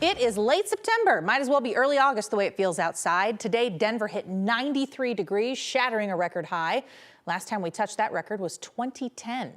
It is late September. Might as well be early August the way it feels outside. Today, Denver hit 93 degrees, shattering a record high. Last time we touched that record was 2010. I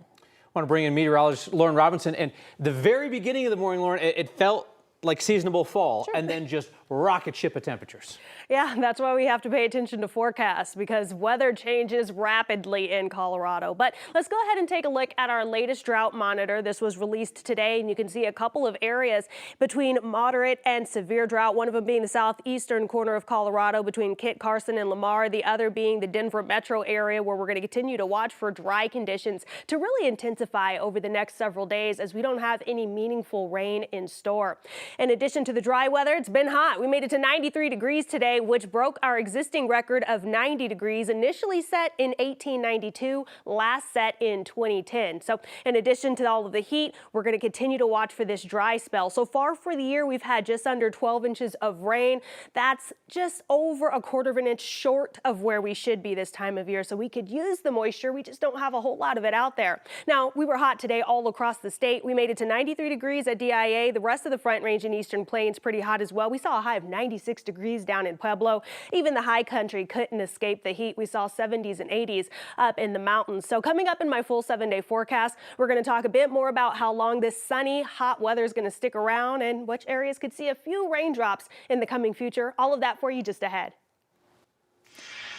want to bring in meteorologist Lauren Robinson. And the very beginning of the morning, Lauren, it felt like seasonable fall, sure, and then just rocket ship of temperatures. Yeah, that's why we have to pay attention to forecasts, because weather changes rapidly in Colorado. But let's go ahead and take a look at our latest drought monitor. This was released today, and you can see a couple of areas between moderate and severe drought, one of them being the southeastern corner of Colorado between Kit Carson and Lamar, the other being the Denver metro area, where we're going to continue to watch for dry conditions to really intensify over the next several days as we don't have any meaningful rain in store. In addition to the dry weather, it's been hot. We made it to 93 degrees today, which broke our existing record of 90 degrees, initially set in 1892, last set in 2010. So in addition to all of the heat, we're going to continue to watch for this dry spell. So far for the year, we've had just under 12 inches of rain. That's just over a quarter of an inch short of where we should be this time of year. So we could use the moisture. We just don't have a whole lot of it out there. Now, we were hot today all across the state. We made it to 93 degrees at DIA. The rest of the Front Range and Eastern Plains pretty hot as well. We saw a high of 96 degrees down in Pueblo. Even the high country couldn't escape the heat. We saw 70s and 80s up in the mountains. So coming up in my full 7-day forecast, we're going to talk a bit more about how long this sunny, hot weather is going to stick around and which areas could see a few raindrops in the coming future. All of that for you just ahead.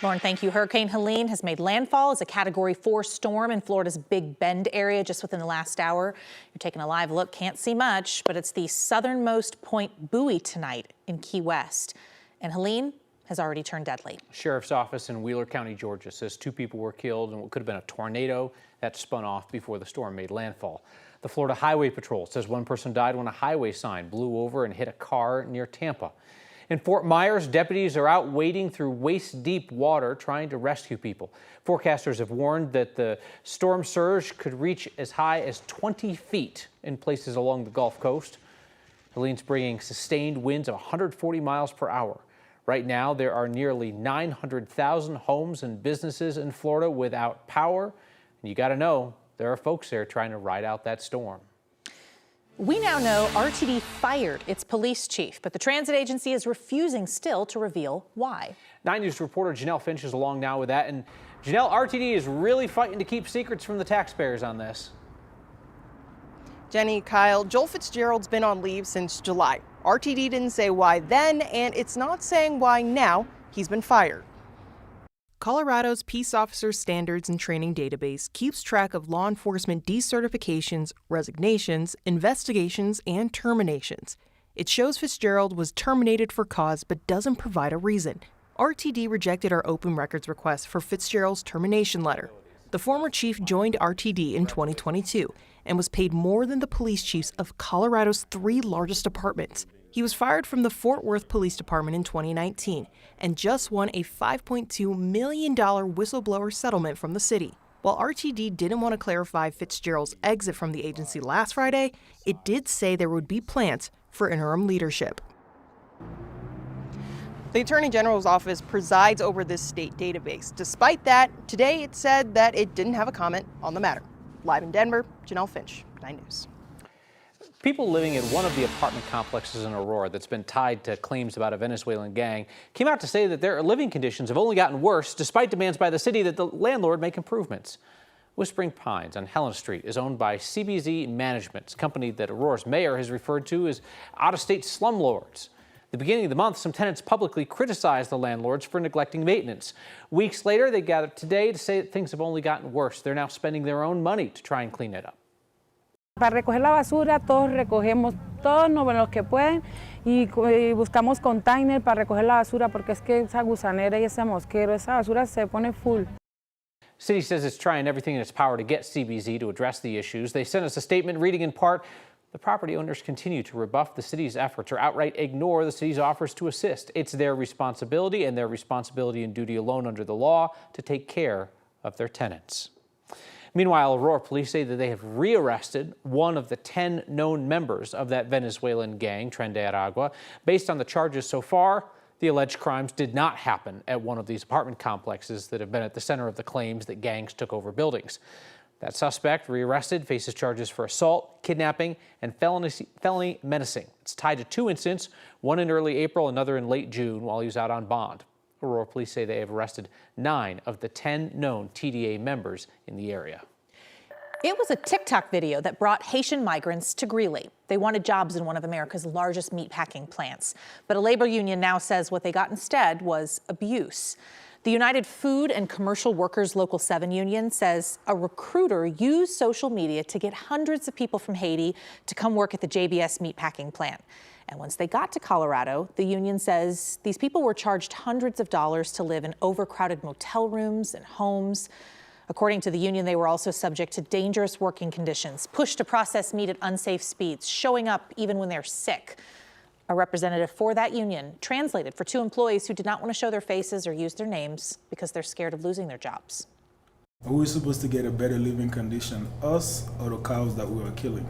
Lauren, thank you. Hurricane Helene has made landfall as a Category 4 storm in Florida's Big Bend area just within the last hour. You're taking a live look, can't see much, but it's the southernmost point buoy tonight in Key West. And Helene has already turned deadly. Sheriff's office in Wheeler County, Georgia says 2 people were killed in what could have been a tornado that spun off before the storm made landfall. The Florida Highway Patrol says 1 person died when a highway sign blew over and hit a car near Tampa. In Fort Myers, deputies are out wading through waist-deep water trying to rescue people. Forecasters have warned that the storm surge could reach as high as 20 feet in places along the Gulf Coast. Helene's bringing sustained winds of 140 miles per hour. Right now, there are nearly 900,000 homes and businesses in Florida without power. And you got to know, there are folks there trying to ride out that storm. We now know RTD fired its police chief, but the transit agency is refusing still to reveal why. 9 News reporter Janelle Finch is along now with that. And Janelle, RTD is really fighting to keep secrets from the taxpayers on this. Jenny, Kyle, Joel Fitzgerald's been on leave since July. RTD didn't say why then, and it's not saying why now he's been fired. Colorado's Peace Officer Standards and Training Database keeps track of law enforcement decertifications, resignations, investigations, and terminations. It shows Fitzgerald was terminated for cause but doesn't provide a reason. RTD rejected our open records request for Fitzgerald's termination letter. The former chief joined RTD in 2022 and was paid more than the police chiefs of Colorado's 3 largest departments. He was fired from the Fort Worth Police Department in 2019 and just won a $5.2 million whistleblower settlement from the city. While RTD didn't want to clarify Fitzgerald's exit from the agency last Friday, it did say there would be plans for interim leadership. The Attorney General's office presides over this state database. Despite that, today it said that it didn't have a comment on the matter. Live in Denver, Janelle Finch, 9 News. People living in one of the apartment complexes in Aurora that's been tied to claims about a Venezuelan gang came out to say that their living conditions have only gotten worse despite demands by the city that the landlord make improvements. Whispering Pines on Helena Street is owned by CBZ Management, a company that Aurora's mayor has referred to as out-of-state slumlords. At the beginning of the month, some tenants publicly criticized the landlords for neglecting maintenance. Weeks later, they gathered today to say that things have only gotten worse. They're now spending their own money to try and clean it up. Para recoger la basura, todos recogemos todos los que pueden y buscamos container para recoger la basura porque es que esa gusanera y ese mosquero, esa basura se pone full. City says it's trying everything in its power to get CBZ to address the issues. They sent us a statement reading in part, the property owners continue to rebuff the city's efforts or outright ignore the city's offers to assist. It's their responsibility and their responsibility and duty alone under the law to take care of their tenants. Meanwhile, Aurora police say that they have rearrested one of the 10 known members of that Venezuelan gang, Tren de Aragua. Based on the charges so far, the alleged crimes did not happen at one of these apartment complexes that have been at the center of the claims that gangs took over buildings. That suspect, rearrested, faces charges for assault, kidnapping, and felony menacing. It's tied to 2 incidents, one in early April, another in late June while he was out on bond. Aurora police say they have arrested 9 of the 10 known TDA members in the area. It was a TikTok video that brought Haitian migrants to Greeley. They wanted jobs in one of America's largest meatpacking plants. But a labor union now says what they got instead was abuse. The United Food and Commercial Workers Local 7 union says a recruiter used social media to get hundreds of people from Haiti to come work at the JBS meatpacking plant. And once they got to Colorado, the union says these people were charged hundreds of dollars to live in overcrowded motel rooms and homes. According to the union, they were also subject to dangerous working conditions, pushed to process meat at unsafe speeds, showing up even when they're sick. A representative for that union translated for 2 employees who did not want to show their faces or use their names because they're scared of losing their jobs. Are we supposed to get a better living condition, us or the cows that we are killing?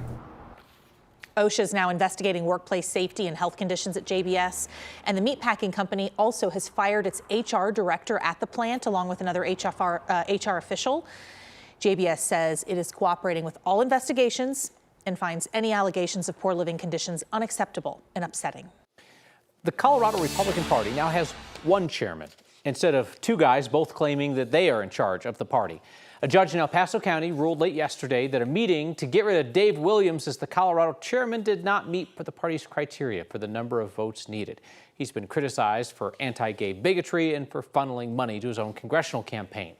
OSHA is now investigating workplace safety and health conditions at JBS, and the meatpacking company also has fired its HR director at the plant, along with another HR official. JBS says it is cooperating with all investigations and finds any allegations of poor living conditions unacceptable and upsetting. The Colorado Republican Party now has 1 chairman, instead of 2 guys both claiming that they are in charge of the party. A judge in El Paso County ruled late yesterday that a meeting to get rid of Dave Williams as the Colorado chairman did not meet the party's criteria for the number of votes needed. He's been criticized for anti-gay bigotry and for funneling money to his own congressional campaign.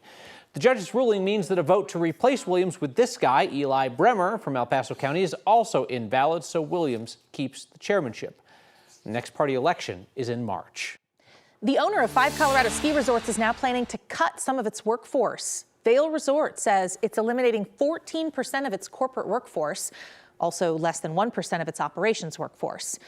The judge's ruling means that a vote to replace Williams with this guy, Eli Bremer from El Paso County, is also invalid, so Williams keeps the chairmanship. The next party election is in March. The owner of 5 Colorado ski resorts is now planning to cut some of its workforce. Vail Resorts says it's eliminating 14% of its corporate workforce, also less than 1% of its operations workforce.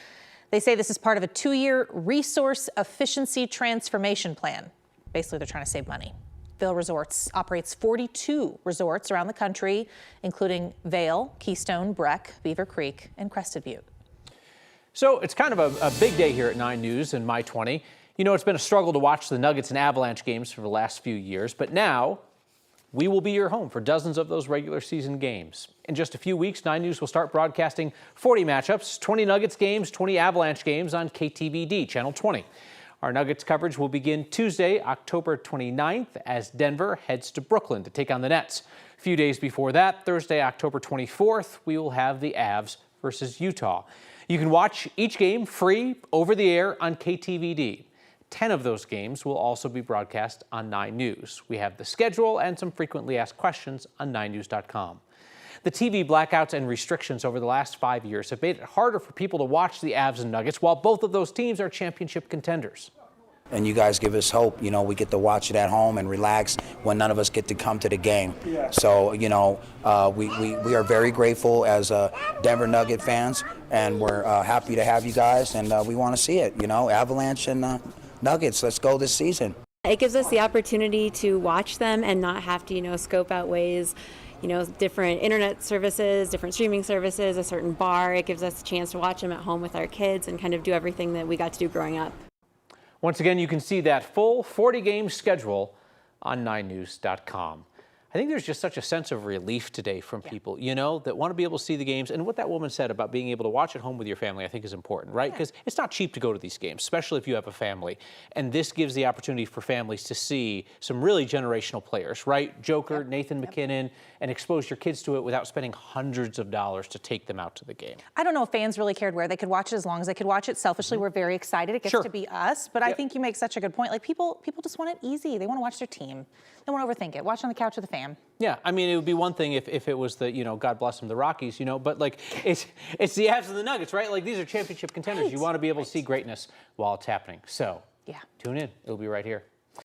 They say this is part of a 2-year resource efficiency transformation plan. Basically, they're trying to save money. Vail Resorts operates 42 resorts around the country, including Vail, Keystone, Breck, Beaver Creek, and Crested Butte. So it's kind of a big day here at 9 News and My 20. You know, it's been a struggle to watch the Nuggets and Avalanche games for the last few years, but now we will be your home for dozens of those regular season games. In just a few weeks, 9 News will start broadcasting 40 matchups, 20 Nuggets games, 20 Avalanche games on KTVD, Channel 20. Our Nuggets coverage will begin Tuesday, October 29th, as Denver heads to Brooklyn to take on the Nets. A few days before that, Thursday, October 24th, we will have the Avs versus Utah. You can watch each game free over the air on KTVD. 10 of those games will also be broadcast on 9 News. We have the schedule and some frequently asked questions on 9news.com. The TV blackouts and restrictions over the last 5 years have made it harder for people to watch the Avs and Nuggets, while both of those teams are championship contenders. And you guys give us hope. You know, we get to watch it at home and relax when none of us get to come to the game. So, you know, we are very grateful as Denver Nugget fans, and we're happy to have you guys, and we want to see it. You know, Avalanche and Nuggets, let's go this season. It gives us the opportunity to watch them and not have to, scope out ways, different internet services, different streaming services, a certain bar. It gives us a chance to watch them at home with our kids and kind of do everything that we got to do growing up. Once again, you can see that full 40-game schedule on 9news.com. I think there's just such a sense of relief today from people, that want to be able to see the games. And what that woman said about being able to watch at home with your family, I think is important, right? Because it's not cheap to go to these games, especially if you have a family. And this gives the opportunity for families to see some really generational players, right? Joker, Nathan McKinnon, and expose your kids to it without spending hundreds of dollars to take them out to the game. I don't know if fans really cared where they could watch it, as long as they could watch it. Selfishly, we're very excited. It gets to be us. But I think you make such a good point. Like, people just want it easy. They want to watch their team. They want to overthink it. Watch on the couch with the fam. Yeah, I mean, it would be one thing if it was the, God bless them, the Rockies, but like it's the Avs and the Nuggets, right? Like, these are championship contenders. You want to be able to see greatness while it's happening. So tune in. It'll be right here.